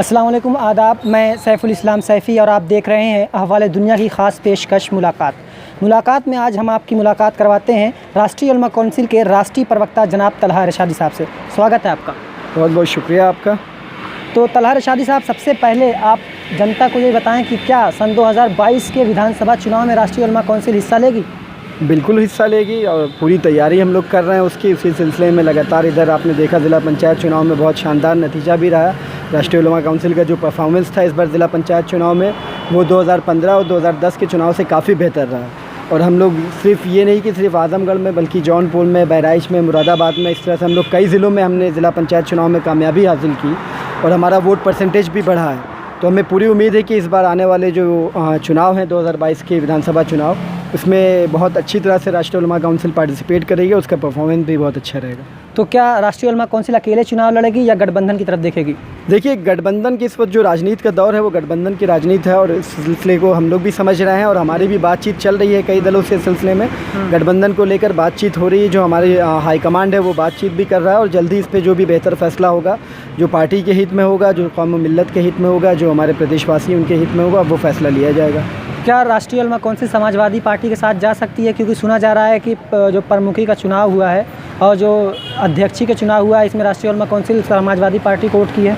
अस्सलाम वालेकुम, आदाब। मैं सैफुल इस्लाम सैफ़ी और आप देख रहे हैं अहवाल दुनिया की ख़ास पेशकश मुलाकात में आज हम आपकी मुलाकात करवाते हैं राष्ट्रीय उलमा कौंसिल के राष्ट्रीय प्रवक्ता जनाब तलहा इरशादी साहब से। स्वागत है आपका। बहुत बहुत शुक्रिया आपका। तो तलहा इरशादी साहब, सबसे पहले आप जनता को ये बताएं कि क्या सन 2022 के विधानसभा चुनाव में राष्ट्रीय उलमा कौंसिल हिस्सा लेगी? बिल्कुल हिस्सा लेगी और पूरी तैयारी हम लोग कर रहे हैं उसकी। उसी सिलसिले में लगातार इधर आपने देखा ज़िला पंचायत चुनाव में बहुत शानदार नतीजा भी रहा। राष्ट्रीय उलमा काउंसिल का जो परफॉर्मेंस था इस बार ज़िला पंचायत चुनाव में वो 2015 और 2010 के चुनाव से काफ़ी बेहतर रहा। और हम लोग सिर्फ ये नहीं कि सिर्फ आज़मगढ़ में बल्कि जौनपुर में, बहराइच में, मुरादाबाद में, इस तरह से हम लोग कई ज़िलों में हमने ज़िला पंचायत चुनाव में कामयाबी हासिल की और हमारा वोट परसेंटेज भी बढ़ा है। तो हमें पूरी उम्मीद है कि इस बार आने वाले जो चुनाव हैं 2022 के विधानसभा चुनाव, उसमें बहुत अच्छी तरह से राष्ट्रीय उलमा काउंसिल पार्टिसिपेट करेगी और उसका परफॉर्मेंस भी बहुत अच्छा रहेगा। तो क्या राष्ट्रीय उलमा कौंसिल अकेले चुनाव लड़ेगी या गठबंधन की तरफ देखेगी? देखिए, गठबंधन की इस वक्त जो राजनीति का दौर है वो गठबंधन की राजनीति है और इस सिलसिले को हम लोग भी समझ रहे हैं और हमारी भी बातचीत चल रही है कई दलों से। इस सिलसिले में गठबंधन को लेकर बातचीत हो रही है। जो हमारी हाईकमांड है वो बातचीत भी कर रहा है और जल्दी इस पर जो भी बेहतर फैसला होगा, जो पार्टी के हित में होगा, जो कौम मिल्लत के हित में होगा, जो हमारे प्रदेशवासी उनके हित में होगा, वो फैसला लिया जाएगा। क्या राष्ट्रीय उलमा कौंसिल समाजवादी पार्टी के साथ जा सकती है? क्योंकि सुना जा रहा है कि जो प्रमुखी का चुनाव हुआ है और जो अध्यक्षी का चुनाव हुआ है इसमें राष्ट्रीय उलमा कौंसिल समाजवादी पार्टी को वोट की है।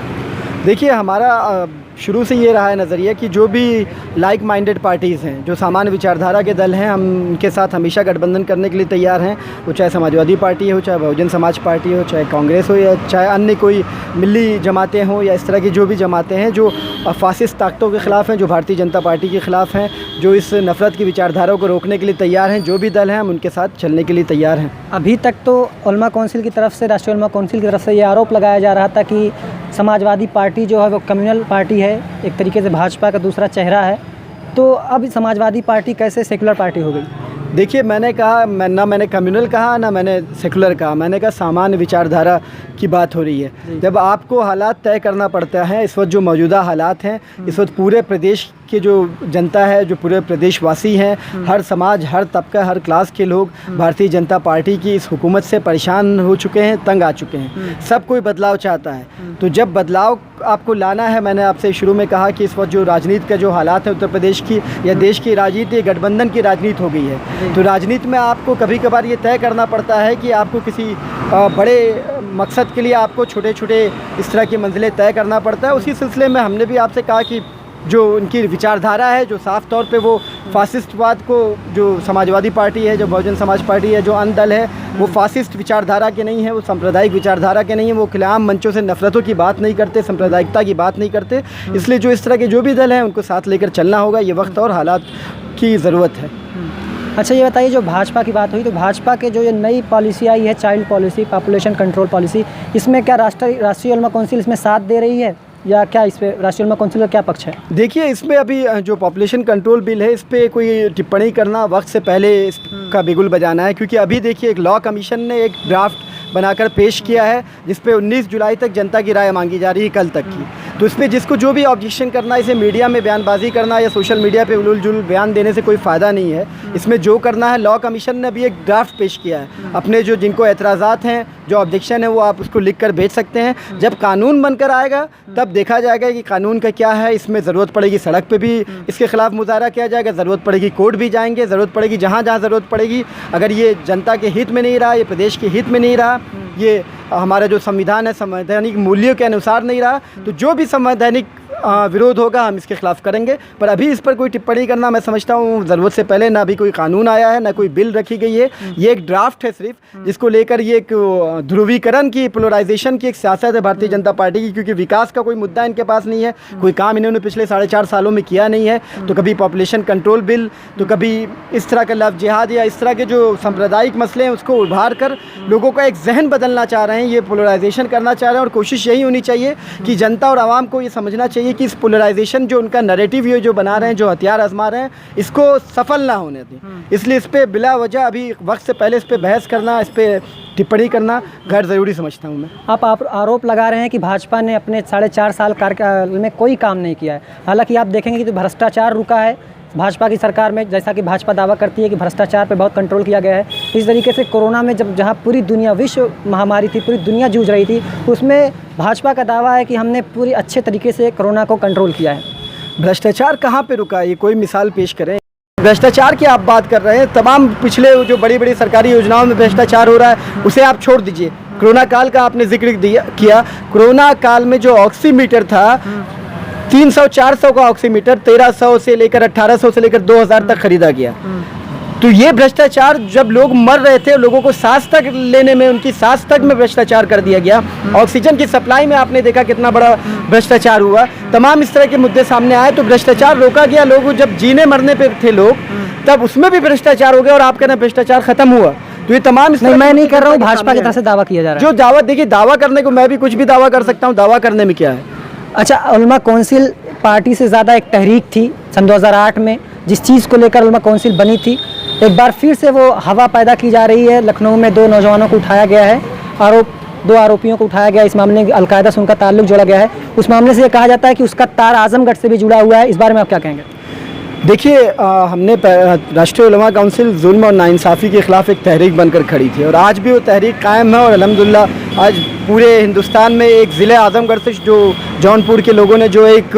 देखिए, हमारा शुरू से ये रहा है नज़रिया कि जो भी लाइक माइंडेड पार्टीज़ हैं, जो सामान्य विचारधारा के दल हैं, हम उनके साथ हमेशा गठबंधन करने के लिए तैयार हैं। वो चाहे समाजवादी पार्टी हो, चाहे बहुजन समाज पार्टी हो, चाहे कांग्रेस हो, या चाहे अन्य कोई मिली जमातें हों, या इस तरह की जो भी जमातें हैं जो फासिस्ट ताकतों के ख़िलाफ़ हैं, जो भारतीय जनता पार्टी के ख़िलाफ़ हैं, जो इस नफ़रत की विचारधारा को रोकने के लिए तैयार हैं, जो भी दल हैं हम उनके साथ चलने के लिए तैयार हैं। अभी तक तो उलमा कौंसिल की तरफ से, राष्ट्रीय उलमा कौंसिल की तरफ से ये आरोप लगाया जा रहा था कि समाजवादी पार्टी जो है वो कम्युनल पार्टी है, एक तरीके से भाजपा का दूसरा चेहरा है। तो अब समाजवादी पार्टी कैसे सेकुलर पार्टी हो गई? देखिए, मैंने कहा, ना मैंने कम्युनल कहा ना मैंने सेकुलर कहा, मैंने कहा सामान्य विचारधारा की बात हो रही है। जब आपको हालात तय करना पड़ता है, इस वक्त जो मौजूदा हालात हैं, इस वक्त पूरे प्रदेश की जो जनता है, जो पूरे प्रदेशवासी हैं, हर समाज, हर तबका, हर क्लास के लोग भारतीय जनता पार्टी की इस हुकूमत से परेशान हो चुके हैं, तंग आ चुके हैं। सब कोई बदलाव चाहता है। तो जब बदलाव आपको लाना है, मैंने आपसे शुरू में कहा कि इस वक्त जो राजनीति का जो हालात है उत्तर प्रदेश की या देश की राजनीति गठबंधन की राजनीति हो गई है। तो राजनीति में आपको कभी कभार ये तय करना पड़ता है कि आपको किसी बड़े मकसद के लिए आपको छोटे छोटे इस तरह की मंजिलें तय करना पड़ता है। उसी सिलसिले में हमने भी आपसे कहा कि जो उनकी विचारधारा है, जो साफ़ तौर पे वो फासिस्टवाद को, जो समाजवादी पार्टी है, जो बहुजन समाज पार्टी है, जो अन्य दल है, वो फासिस्ट विचारधारा के नहीं है, वो सांप्रदायिक विचारधारा के नहीं है। वो खुलेआम मंचों से नफ़रतों की बात नहीं करते, सांप्रदायिकता की बात नहीं करते। इसलिए जो इस तरह के जो भी दल हैं उनको साथ लेकर चलना होगा। ये वक्त और हालात की ज़रूरत है। अच्छा, ये बताइए, जो भाजपा की बात हुई तो भाजपा के जो ये नई पॉलिसी आई है, child policy, population control policy, इसमें क्या राष्ट्रीय उलमा कौंसिल इसमें साथ दे रही है या क्या? इस पर राष्ट्रीय उलमा कौंसिल का क्या पक्ष है? देखिए, इसमें अभी जो पॉपुलेशन कंट्रोल बिल है, इस पर कोई टिप्पणी करना वक्त से पहले इसका बिगुल बजाना है। क्योंकि अभी देखिए, एक लॉ कमीशन ने एक ड्राफ्ट बनाकर पेश किया है जिस पे 19 जुलाई तक जनता की राय मांगी जा रही है, कल तक की। तो इस पर जिसको जो भी ऑब्जेक्शन करना है, इसे मीडिया में बयानबाजी करना या सोशल मीडिया पे उलूल जुलूल बयान देने से कोई फ़ायदा नहीं है। इसमें जो करना है, लॉ कमीशन ने अभी एक ड्राफ्ट पेश किया है। अपने जो जिनको एतराज़ात हैं, जो ऑब्जेक्शन है, वो आप उसको लिख कर भेज सकते हैं। जब कानून बनकर आएगा तब देखा जाएगा कि कानून का क्या है। इसमें ज़रूरत पड़ेगी सड़क पे भी इसके ख़िलाफ़ मुज़ाहरा किया जाएगा, ज़रूरत पड़ेगी कोर्ट भी जाएंगे, ज़रूरत पड़ेगी जहाँ जहाँ ज़रूरत पड़ेगी। अगर ये जनता के हित में नहीं रहा, ये प्रदेश के हित में नहीं रहा, ये हमारा जो संविधान है संवैधानिक मूल्यों के अनुसार नहीं रहा, तो जो भी संवैधानिक विरोध होगा हम इसके खिलाफ़ करेंगे। पर अभी इस पर कोई टिप्पणी करना, मैं समझता हूँ ज़रूरत से पहले, ना अभी कोई कानून आया है, ना कोई बिल रखी गई है। ये एक ड्राफ्ट है सिर्फ, जिसको लेकर ये एक ध्रुवीकरण की, पोलराइजेशन की एक सियासत है भारतीय जनता पार्टी की। क्योंकि विकास का कोई मुद्दा इनके पास नहीं है, कोई काम इन्होंने पिछले 4.5 सालों में किया नहीं है। तो कभी पॉपुलेशन कंट्रोल बिल, तो कभी इस तरह का लव जिहाद या इस तरह के जो सांप्रदायिक मसले हैं उसको उभार कर लोगों का एक जहन बदलना चाह रहे हैं, ये पोलराइजेशन करना चाह रहे हैं। और कोशिश यही होनी चाहिए कि जनता और आवाम को ये समझना चाहिए कि इस पोलराइजेशन जो उनका नैरेटिव ये जो बना रहे हैं, जो हथियार आजमा रहे हैं, इसको सफल ना होने दें। इसलिए इस पर बिला वजह अभी वक्त से पहले इस पर बहस करना, इस पर टिप्पणी करना गैर ज़रूरी समझता हूँ मैं। आप आरोप लगा रहे हैं कि भाजपा ने अपने 4.5 साल कार्यकाल में कोई काम नहीं किया है। हालांकि आप देखेंगे कि तो भ्रष्टाचार रुका है, भाजपा की सरकार में, जैसा कि भाजपा दावा करती है कि भ्रष्टाचार पे बहुत कंट्रोल किया गया है, इस तरीके से कोरोना में जहाँ पूरी दुनिया विश्व महामारी थी, पूरी दुनिया जूझ रही थी, उसमें भाजपा का दावा है कि हमने पूरी अच्छे तरीके से कोरोना को कंट्रोल किया है। भ्रष्टाचार कहाँ पे रुका है, ये कोई मिसाल पेश करें। भ्रष्टाचार की आप बात कर रहे हैं, तमाम पिछले जो बड़ी बड़ी सरकारी योजनाओं में भ्रष्टाचार हो रहा है उसे आप छोड़ दीजिए। कोरोना काल का आपने जिक्र किया। कोरोना काल में जो ऑक्सीमीटर था 300-400 का ऑक्सीमीटर 1300 से लेकर 1800 से लेकर 2000 तक खरीदा गया। तो ये भ्रष्टाचार, जब लोग मर रहे थे, लोगों को सांस तक लेने में, उनकी सांस तक में भ्रष्टाचार कर दिया गया। ऑक्सीजन की सप्लाई में आपने देखा कितना बड़ा भ्रष्टाचार हुआ। तमाम इस तरह के मुद्दे सामने आए तो भ्रष्टाचार रोका गया। लोग जब जीने मरने पे थे लोग, तब उसमें भी भ्रष्टाचार हो गया और आप कह रहे हैं भ्रष्टाचार खत्म हुआ। तो ये तमाम नहीं, मैं नहीं कर रहा हूँ, भाजपा की तरफ से दावा किया जा रहा है। जो दावा, देखिए दावा करने को मैं भी कुछ भी दावा कर सकता हूँ, दावा करने में क्या है। अच्छा, उलमा कौंसिल पार्टी से ज़्यादा एक तहरीक थी सन 2008 में, जिस चीज़ को लेकर उलमा कौंसिल बनी थी। एक बार फिर से वो हवा पैदा की जा रही है। लखनऊ में 2 नौजवानों को उठाया गया है, 2 आरोपियों को उठाया गया। इस मामले में अलकायदा से उनका ताल्लुक जोड़ा गया है। उस मामले से ये कहा जाता है कि उसका तार आजमगढ़ से भी जुड़ा हुआ है। इस बारे में आप क्या कहेंगे? देखिए, हमने राष्ट्रीय उलमा काउंसिल जुल्म और नाइंसाफ़ी के ख़िलाफ़ एक तहरीक बनकर खड़ी थी और आज भी वो तहरीक कायम है। और अल्हम्दुलिल्लाह आज पूरे हिंदुस्तान में एक ज़िले आज़मगढ़ से जो जौनपुर के लोगों ने जो एक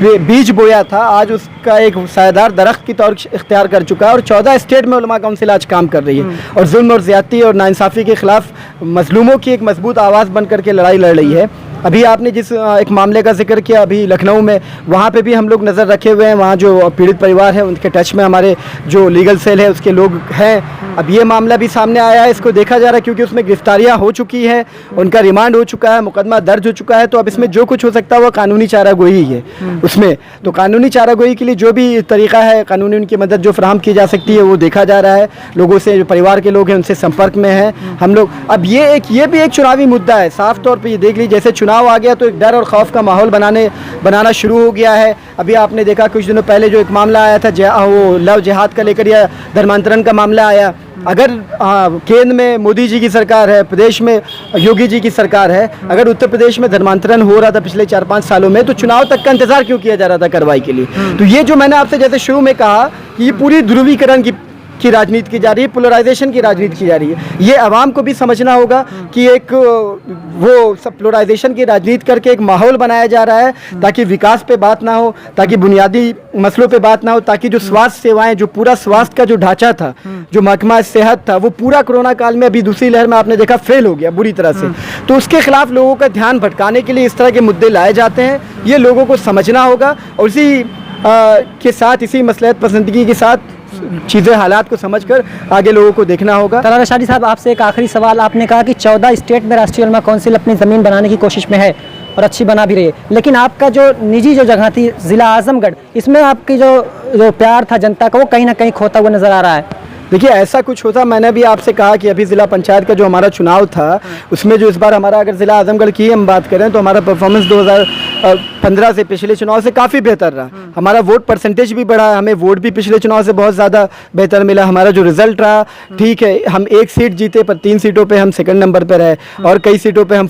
बीज बोया था, आज उसका एक सायेदार दरख्त की तौर इख्तियार कर चुका है और 14 स्टेट में उलमा काउंसिल आज काम कर रही है और जुल्म और ज़्यादती और नाइंसाफ़ी के ख़िलाफ़ मज़लूमों की एक मजबूत आवाज़ बन कर के लड़ाई लड़ रही है। अभी आपने जिस एक मामले का जिक्र किया अभी लखनऊ में, वहाँ पे भी हम लोग नज़र रखे हुए हैं। वहाँ जो पीड़ित परिवार है उनके टच में हमारे जो लीगल सेल है उसके लोग हैं। अब ये मामला भी सामने आया है, इसको देखा जा रहा है क्योंकि उसमें गिरफ्तारियाँ हो चुकी है, उनका रिमांड हो चुका है, मुकदमा दर्ज हो चुका है। तो अब इसमें जो कुछ हो सकता है वो कानूनी चारागोही है उसमें। तो कानूनी चारागोही के लिए जो भी तरीका है, कानूनी उनकी मदद जो फराहम की जा सकती है वो देखा जा रहा है। लोगों से, जो परिवार के लोग हैं उनसे संपर्क में है हम लोग। अब ये भी एक चुनावी मुद्दा है, साफ तौर पर ये देख लीजिए। जैसे चुनाव आ गया तो एक डर और खौफ का माहौल बनाना शुरू हो गया है। अभी आपने देखा कुछ दिनों पहले जो एक मामला आया था वो लव जिहाद का लेकर या धर्मांतरण का मामला आया। अगर केंद्र में मोदी जी की सरकार है, प्रदेश में योगी जी की सरकार है, अगर उत्तर प्रदेश में धर्मांतरण हो रहा था पिछले 4-5 सालों में, तो चुनाव तक का इंतजार क्यों किया जा रहा था कार्रवाई के लिए? तो ये जो मैंने आपसे जैसे शुरू में कहा कि ये पूरी ध्रुवीकरण की राजनीति की जा रही है, पोलराइजेशन की राजनीति की जा रही है। ये आवाम को भी समझना होगा कि एक वो सब पोलराइजेशन की राजनीति करके एक माहौल बनाया जा रहा है ताकि विकास पे बात ना हो, ताकि बुनियादी मसलों पे बात ना हो, ताकि जो स्वास्थ्य सेवाएं, जो पूरा स्वास्थ्य का जो ढांचा था, जो महकमा सेहत था, वो पूरा कोरोना काल में अभी दूसरी लहर में आपने देखा फेल हो गया बुरी तरह से। तो उसके खिलाफ लोगों का ध्यान भटकाने के लिए इस तरह के मुद्दे लाए जाते हैं। ये लोगों को समझना होगा और इसी के साथ, इसी मसलहत पसंदगी के साथ चीज़ें, हालात को समझकर आगे लोगों को देखना होगा। तलारा शादी साहब, आपसे एक आखिरी सवाल। आपने कहा कि 14 स्टेट में राष्ट्रीय उलमा कौंसिल अपनी ज़मीन बनाने की कोशिश में है और अच्छी बना भी रही है, लेकिन आपका जो निजी जो जगह थी ज़िला आज़मगढ़, इसमें आपकी जो प्यार था जनता का वो कहीं ना कहीं खोता हुआ नज़र आ रहा है। देखिए, ऐसा कुछ होता, मैंने भी आपसे कहा कि अभी ज़िला पंचायत का जो हमारा चुनाव था उसमें जो इस बार हमारा, अगर ज़िला आज़मगढ़ की हम बात करें तो हमारा परफॉर्मेंस 2015 से, पिछले चुनाव से काफ़ी बेहतर रहा। हमारा वोट परसेंटेज भी बढ़ा, हमें वोट भी पिछले चुनाव से बहुत ज़्यादा बेहतर मिला। हमारा जो रिज़ल्ट रहा, ठीक है, हम 1 सीट जीते पर 3 सीटों पे हम सेकंड नंबर पे रहे और कई सीटों पे हम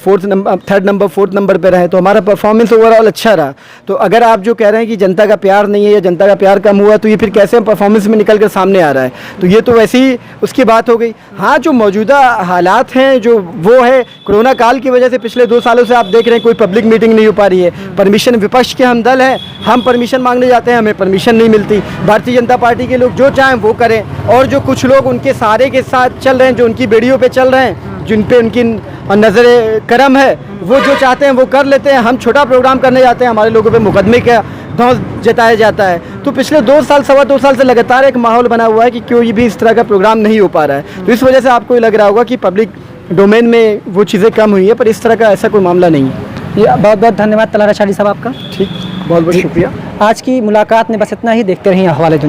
थर्ड नंबर, फोर्थ नंबर पे रहे। तो हमारा परफॉर्मेंस ओवरऑल अच्छा रहा। तो अगर आप जो कह रहे हैं कि जनता का प्यार नहीं है या जनता का प्यार कम हुआ, तो ये फिर कैसे परफॉर्मेंस में निकल कर सामने आ रहा है? तो ये तो वैसे ही उसकी बात हो गई। हाँ, जो मौजूदा हालात हैं, जो वो है कोरोना काल की वजह से पिछले 2 सालों से आप देख रहे हैं कोई पब्लिक मीटिंग नहीं हो पा रही है। परमिशन, विपक्ष के हम दल हैं, हम परमिशन मांगने जाते हैं, हमें परमिशन नहीं मिलती। भारतीय जनता पार्टी के लोग जो चाहें वो करें और जो कुछ लोग उनके सहारे के साथ चल रहे हैं, जो उनकी बेड़ियों पे चल रहे हैं, जिन पे उनकी नज़र करम है, वो जो चाहते हैं वो कर लेते हैं। हम छोटा प्रोग्राम करने जाते हैं, हमारे लोगों पे मुकदमे का धौंस जताया जाता है। तो पिछले 2 साल, 2.25 साल से लगातार एक माहौल बना हुआ है कि क्यों ये भी इस तरह का प्रोग्राम नहीं हो पा रहा है। तो इस वजह से आपको लग रहा होगा कि पब्लिक डोमेन में वो चीज़ें कम हुई है, पर इस तरह का ऐसा कोई मामला नहीं है। बहुत बहुत धन्यवाद तलारा शादी साहब आपका। ठीक, बहुत बहुत शुक्रिया। आज की मुलाकात में बस इतना ही। देखते रहिए हवाले दुनिया।